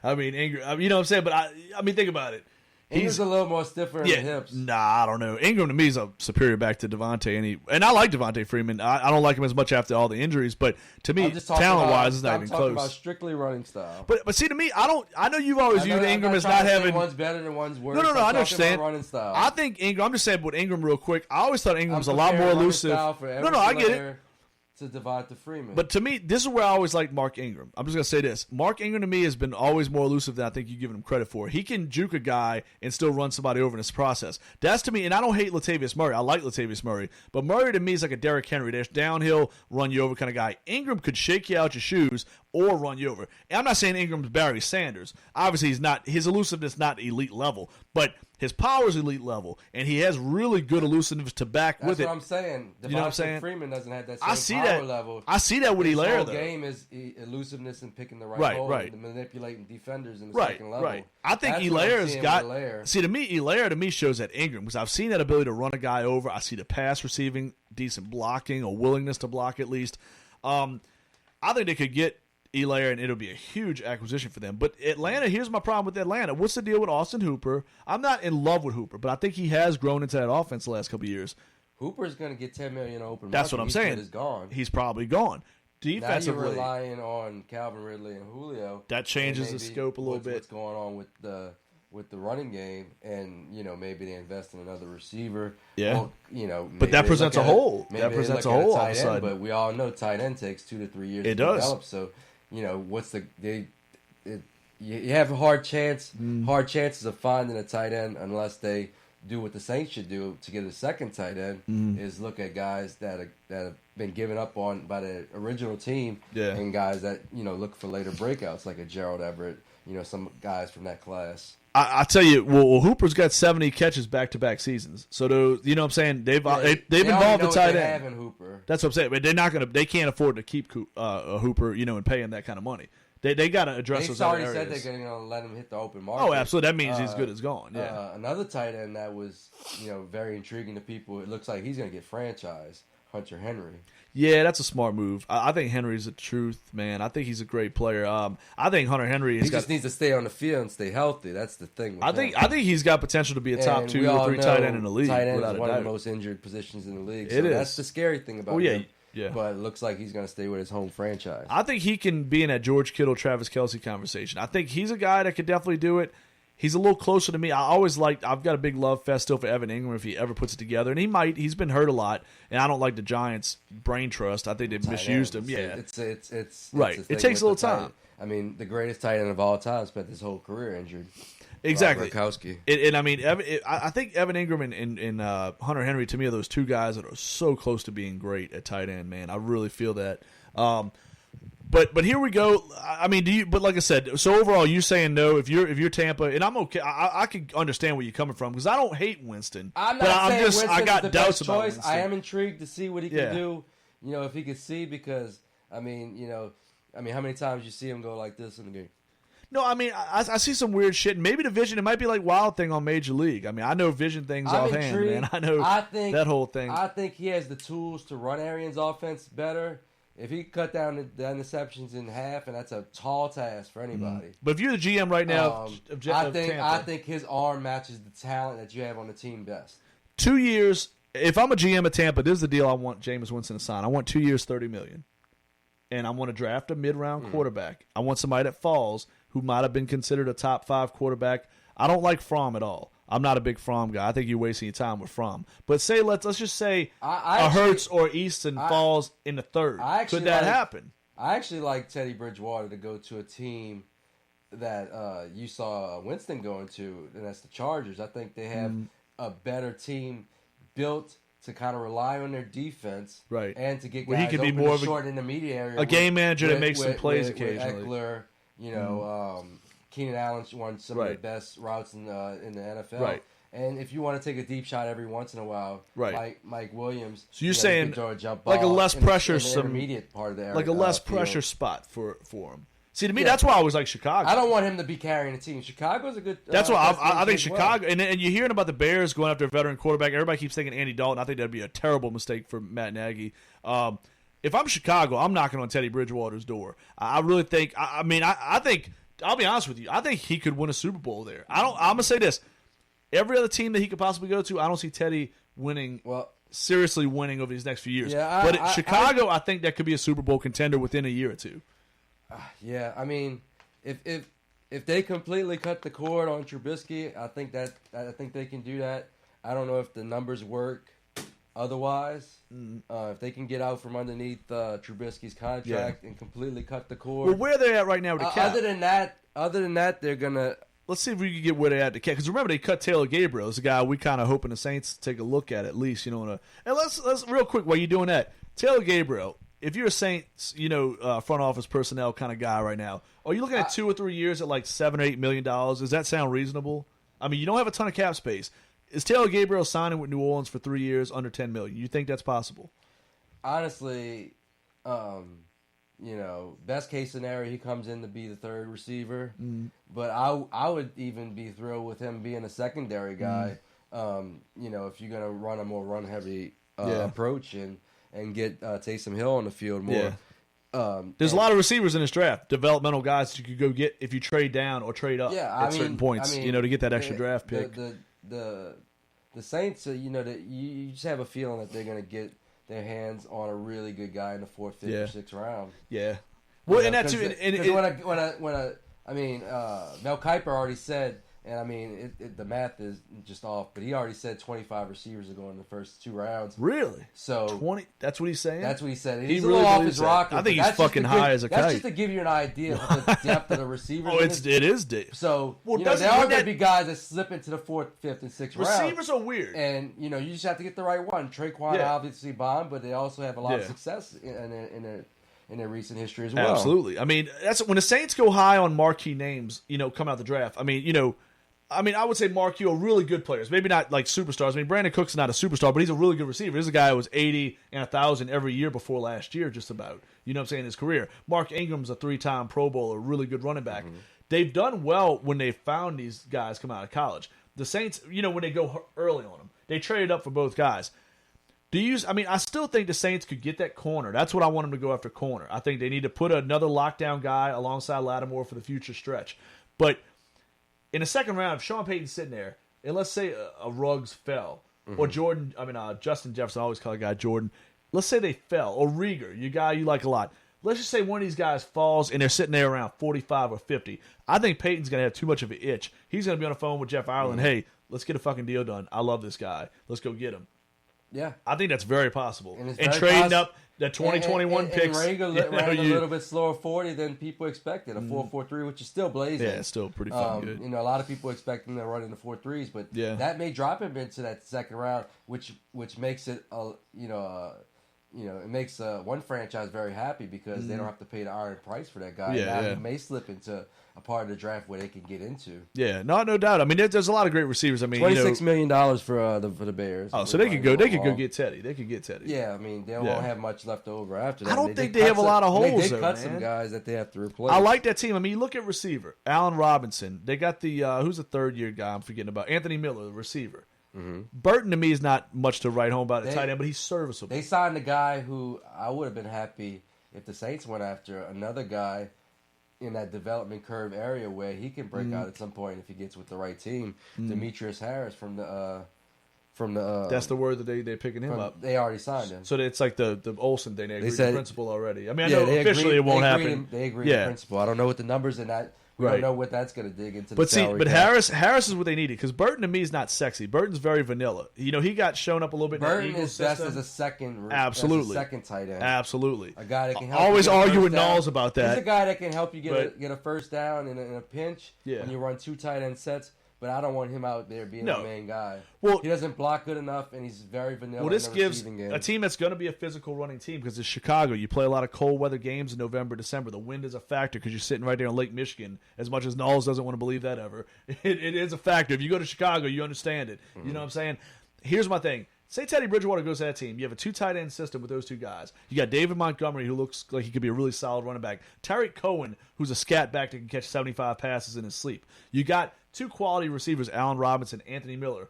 I mean, Ingram, you know what I'm saying? But I mean, think about it. He's a little more stiffer in the hips. Nah, I don't know. Ingram to me is a superior back to Devontae, and I like Devontae Freeman. I don't like him as much after all the injuries, but to me, talent wise, it's not even close. I'm talking about strictly running style. But see, to me, I know you've always viewed Ingram as not having one's better than one's worse. No, I understand. Running style. I think Ingram. I'm just saying with Ingram real quick. I always thought Ingram was a lot more elusive. No, I get it. To Devonta Freeman. But to me, this is where I always liked Mark Ingram. I'm just going to say this. Mark Ingram to me has been always more elusive than I think you're giving him credit for. He can juke a guy and still run somebody over in this process. That's to me, and I don't hate Latavius Murray. I like Latavius Murray. But Murray to me is like a Derrick Henry. There's downhill, run you over kind of guy. Ingram could shake you out your shoes or run you over. And I'm not saying Ingram's Barry Sanders. Obviously, he's not. His elusiveness not elite level. But his power is elite level, and he has really good elusiveness to back with it. That's what I'm saying. You know what I'm saying? Freeman doesn't have that same power level. I see that with Helaire, though. His whole game is elusiveness and picking the right hole and manipulating defenders in the second level. Right. I think Helaire's got. See, to me, Helaire shows that Ingram, because I've seen that ability to run a guy over. I see the pass receiving, decent blocking, a willingness to block at least. I think they could get Helaire, and it'll be a huge acquisition for them. But Atlanta, here's my problem with Atlanta. What's the deal with Austin Hooper? I'm not in love with Hooper, but I think he has grown into that offense the last couple of years. Hooper's going to get $10 million open. That's what I'm saying. He's gone. He's probably gone. Defensively, now you're relying on Calvin Ridley and Julio. That changes the scope a little bit. What's going on with the running game, and maybe they invest in another receiver. Yeah, well, but that presents a hole. That presents a hole all of a sudden. But we all know tight end takes 2 to 3 years to develop. So, you have a hard chances of finding a tight end unless they do what the Saints should do to get a second tight end is look at guys that have been given up on by the original team and guys that look for later breakouts like a Gerald Everett, some guys from that class. I tell you, well, Hooper's got 70 catches back-to-back seasons. So, you know what I'm saying? They've involved the tight end. Hooper. That's what I'm saying. But they can't afford to keep Hooper, and pay him that kind of money. They got to address those other areas. They already said they're going to let him hit the open market. Oh, absolutely. That means he's good as gone. Yeah. Another tight end that was, very intriguing to people. It looks like he's going to get franchised. Hunter Henry. Yeah, that's a smart move. I think Henry's the truth, man. I think he's a great player. I think Hunter Henry just needs to stay on the field and stay healthy. That's the thing. I think he's got potential to be a top 2 or 3 tight end in the league. Tight end is one of the most injured positions in the league. So that's the scary thing about him. Yeah. But it looks like he's going to stay with his home franchise. I think he can be in that George Kittle, Travis Kelce conversation. I think he's a guy that could definitely do it. He's a little closer to me. I've got a big love fest still for Evan Ingram if he ever puts it together. And he's been hurt a lot. And I don't like the Giants' brain trust. I think they've misused him. Yeah. It's right. It takes a little time. I mean, the greatest tight end of all time spent his whole career injured. Exactly. Gronkowski. And I mean, I think Evan Ingram and Hunter Henry, to me, are those two guys that are so close to being great at tight end, man. I really feel that. But here we go. I mean, but like I said, so overall, you're saying no. If you're Tampa, and I'm okay. I can understand where you're coming from because I don't hate Winston. I'm not saying Winston I got is the doubts best about choice. Winston. I am intrigued to see what he can do. If he could see, because how many times you see him go like this in the game? No, I mean, I see some weird shit. Maybe the vision, it might be like Wild Thing on Major League. I mean, I know vision things offhand, man. I know that whole thing. I think he has the tools to run Arians' offense better. If he cut down the interceptions in half, and that's a tall task for anybody. But if you're the GM right now, I think his arm matches the talent that you have on the team best. 2 years. If I'm a GM at Tampa, this is the deal I want Jameis Winston to sign. I want 2 years, $30 million. And I want to draft a mid-round quarterback. I want somebody that falls who might have been considered a top 5 quarterback. I don't like Fromm at all. I'm not a big Fromm guy. I think you're wasting your time with Fromm. But say let's just say a Hurts or Easton falls in the third. Could that happen? I actually like Teddy Bridgewater to go to a team that you saw Winston going to, and that's the Chargers. I think they have a better team built to kind of rely on their defense, right? And to get guys he could be more of a short intermediary, a game manager that makes some plays occasionally. With Eckler, Keenan Allen won some of the best routes in the NFL, right? And if you want to take a deep shot every once in a while, right? Mike Williams. So you're saying like a less pressure, intermediate part of the area, like a less pressure spot for him. See, to me, that's why I always like Chicago. I don't want him to be carrying a team. Chicago's a good. That's why I think Chicago. Well. And you're hearing about the Bears going after a veteran quarterback. Everybody keeps thinking Andy Dalton. I think that'd be a terrible mistake for Matt Nagy. If I'm Chicago, I'm knocking on Teddy Bridgewater's door. I really think. I think I'll be honest with you. I think he could win a Super Bowl there. I'm gonna say this: every other team that he could possibly go to, I don't see Teddy winning. Well, seriously winning over these next few years. Yeah, but at Chicago, I think that could be a Super Bowl contender within a year or two. Yeah, I mean, if they completely cut the cord on Trubisky, I think they can do that. I don't know if the numbers work otherwise. If they can get out from underneath Trubisky's contract and completely cut the cord. Well, where they're at right now with the cap. Other than that, they're gonna. Let's see if we can get where they're at the cap. Because remember, they cut Taylor Gabriel. It's a guy we kind of hoping the Saints take a look at least. And let's real quick while you're doing that, Taylor Gabriel. If you're a Saints, front office personnel kind of guy right now, are you looking at 2 or 3 years at like $7 or $8 million? Does that sound reasonable? I mean, you don't have a ton of cap space. Is Taylor Gabriel signing with New Orleans for 3 years under $10 million? You think that's possible? Honestly, best case scenario, he comes in to be the third receiver. But I would even be thrilled with him being a secondary guy. If you're gonna run a more run heavy approach and get Taysom Hill on the field more. Yeah. There's a lot of receivers in this draft, developmental guys that you could go get if you trade down or trade up at certain points, to get that extra draft pick. The Saints, that you just have a feeling that they're going to get their hands on a really good guy in the 4th, 5th, or 6th round. Yeah. Well, and that too. Mel Kiper already said. And I mean, the math is just off, but he already said 25 receivers are going in the first 2 rounds. Really? So 20? That's what he's saying. That's what he said. He's a little off his rocker. I think he's fucking high as a kite. That's just to give you an idea of the depth of the receivers. It is deep. So there are going to be guys that slip into the 4th, 5th, and 6th round. Receivers are weird, and you just have to get the right one. Traquan obviously bombed, but they also have a lot of success in their recent history as well. Absolutely. I mean, that's when the Saints go high on marquee names. Come out the draft. I would say marquee are really good players. Maybe not like superstars. I mean, Brandon Cooks not a superstar, but he's a really good receiver. He's a guy who was 80 and 1,000 every year before last year, just about. You know what I'm saying, in his career. Mark Ingram's a 3-time Pro Bowler, really good running back. They've done well when they found these guys come out of college. The Saints, when they go early on them, they traded up for both guys. I still think the Saints could get that corner. That's what I want them to go after, corner. I think they need to put another lockdown guy alongside Lattimore for the future stretch. But in the second round, if Sean Payton's sitting there, and let's say a Ruggs fell, or Justin Jefferson, I always call a guy Jordan. Let's say they fell, or Rieger, you guy you like a lot. Let's just say one of these guys falls, and they're sitting there around 45 or 50. I think Payton's going to have too much of an itch. He's going to be on the phone with Jeff Ireland. Hey, let's get a fucking deal done. I love this guy. Let's go get him. Yeah. I think that's very possible. And trading up the 2021 picks. And Reagan ran a little bit slower 40 than people expected. A 4.43, which is still blazing. Yeah, it's still pretty fucking good. A lot of people expect him to run in the 4.3s, but that may drop him into that second round, which makes it it makes one franchise very happy because they don't have to pay the iron price for that guy. He may slip into a part of the draft where they can get into. Yeah, no doubt. I mean, there's a lot of great receivers. I mean, $26 million for the Bears. Oh, so they could go get Teddy. They could get Teddy. Yeah, I mean, they won't have much left over after that. I don't think they have a lot of holes. They cut some guys that they have to replace. I like that team. I mean, you look at receiver, Allen Robinson. They got the who's the 3rd-year guy I'm forgetting about? Anthony Miller, the receiver. Burton to me is not much to write home about at tight end, but he's serviceable. They signed a guy who I would have been happy if the Saints went after, another guy in that development curve area where he can break out at some point if he gets with the right team. Demetrius Harris from the that's the word that they're picking him up. They already signed him. So it's like the Olsen thing. They agreed in principle already. I mean, I know officially it won't happen. They agree in principle. I don't know what the numbers in that. We don't know what that's going to dig into. But Harris is what they needed because Burton to me is not sexy. Burton's very vanilla. He got shown up a little bit. Burton in the Eagles is best as a second. Absolutely, second tight end. Absolutely, a guy that can help always argue with Knowles about that. He's a guy that can help you get a first down in a pinch when you run 2 tight end sets. But I don't want him out there being the main guy. Well, he doesn't block good enough, and he's very vanilla. Well, this gives a team that's going to be a physical running team because it's Chicago. You play a lot of cold weather games in November, December. The wind is a factor because you're sitting right there on Lake Michigan. As much as Knowles doesn't want to believe that ever, it is a factor. If you go to Chicago, you understand it. You know what I'm saying? Here's my thing. Say Teddy Bridgewater goes to that team. You have a 2 tight end system with those 2 guys. You got David Montgomery, who looks like he could be a really solid running back. Tariq Cohen, who's a scat back that can catch 75 passes in his sleep. You got 2 quality receivers, Allen Robinson, Anthony Miller.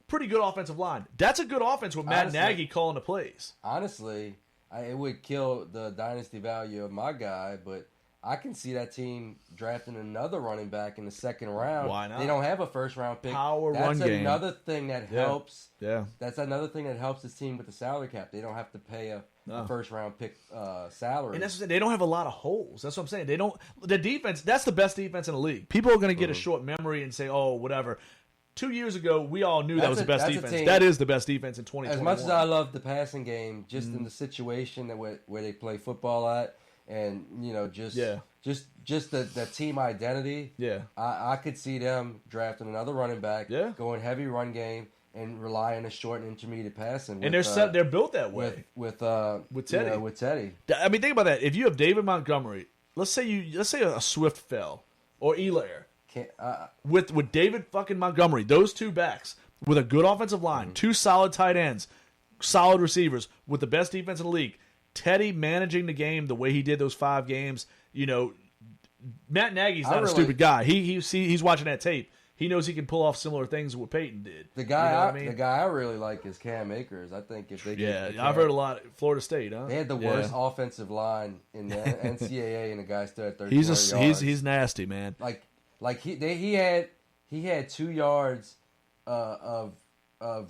Pretty good offensive line. That's a good offense with Matt Nagy calling the plays. Honestly, it would kill the dynasty value of my guy, but I can see that team drafting another running back in the second round. Why not? They don't have a first round pick. Power That's run game. another thing that helps. Yeah. That's another thing that helps this team with the salary cap. They don't have to pay a first round pick salary. And that's what I'm saying. They don't have a lot of holes. That's what I'm saying. They don't. The defense. That's the best defense in the league. People are going to get a short memory and say, "Oh, whatever." 2 years ago, we all knew that was the best defense. That is the best defense in 2021. As much as I love the passing game, just in the situation that where they play football at, and just the team identity. Yeah. I could see them drafting another running back. Yeah. Going heavy run game and rely on a short and intermediate passing. And they're built that way with Teddy. With Teddy. I mean, think about that. If you have David Montgomery, let's say a Swift fell or Elaire. With David fucking Montgomery, those two backs with a good offensive line, two solid tight ends, solid receivers, with the best defense in the league, Teddy managing the game the way he did those 5 games, Matt Nagy's not a stupid guy. He's watching that tape. He knows he can pull off similar things what Peyton did. The guy I really like is Cam Akers. I think if they I've heard a lot. Florida State, huh? They had the worst offensive line in the NCAA, and the guy stood at 30 yards. He's nasty, man. He had 2 yards of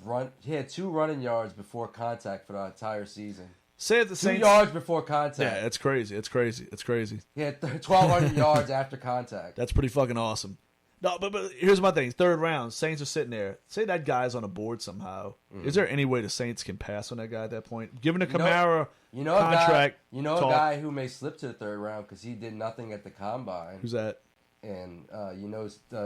run. He had 2 running yards before contact for the entire season. Say at the Saints, 2 yards before contact. Yeah, it's crazy. It's crazy. It's crazy. He had 1,200 yards after contact. That's pretty fucking awesome. No, but here's my thing. 3rd round, Saints are sitting there. Say that guy's on a board somehow. Is there any way the Saints can pass on that guy at that point? Given the Kamara contract, a guy who may slip to the 3rd round because he did nothing at the combine. Who's that? And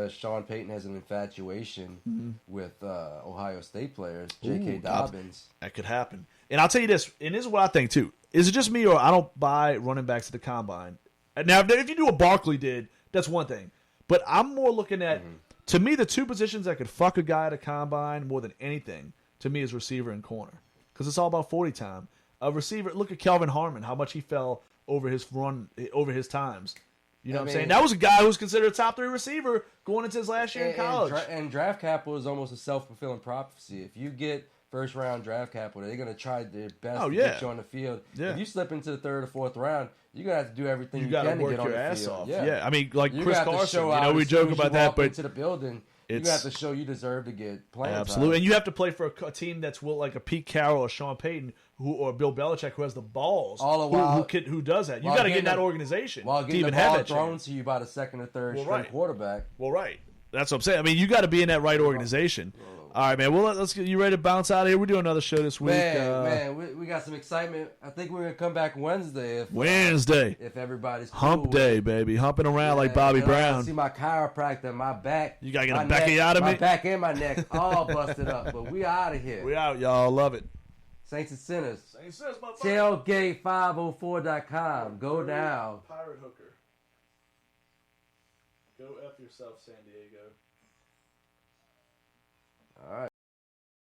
Sean Payton has an infatuation with Ohio State players, J.K. Dobbins. That could happen. And I'll tell you this, and this is what I think too. Is it just me, or I don't buy running backs at the combine? Now, if you do what Barkley did, that's one thing. But I'm more looking at, to me, the 2 positions that could fuck a guy at a combine more than anything, to me, is receiver and corner. Because it's all about 40 time. A receiver, look at Kelvin Harmon, how much he fell over his times. You know what I'm saying? That was a guy who was considered a top 3 receiver going into his last year in college. And draft capital is almost a self-fulfilling prophecy. If you get first-round draft capital, they're going to try their best to get you on the field. Yeah. If you slip into the 3rd or 4th round, you're going to have to do everything you can to get on the field. You got to work your ass off. Yeah. I mean, like Chris Carson, we joke about that, but into the building, you have to show you deserve to get playing absolutely, time. And you have to play for a team that's like a Pete Carroll or Sean Payton or Bill Belichick, who has the balls. All the while, who does that? You got to get in that organization while getting to even the ball have that thrown chance. to you by the 2nd or 3rd string quarterback. Well, right. That's what I'm saying. I mean, you got to be in that right organization. All right, man. Well, let's get you ready to bounce out of here. We're doing another show this week. Man, we got some excitement. I think we're gonna come back Wednesday. If everybody's cool hump day, baby, humping around like Bobby Brown. I see my chiropractor, my back. You gotta get a Becky out of me. My back and my neck all busted up, but we out of here. We out, y'all. Love it. Saints and Sinners. Saints and Sinners, Tailgate504.com. Go now. Pirate hooker. Go F yourself, San Diego. All right.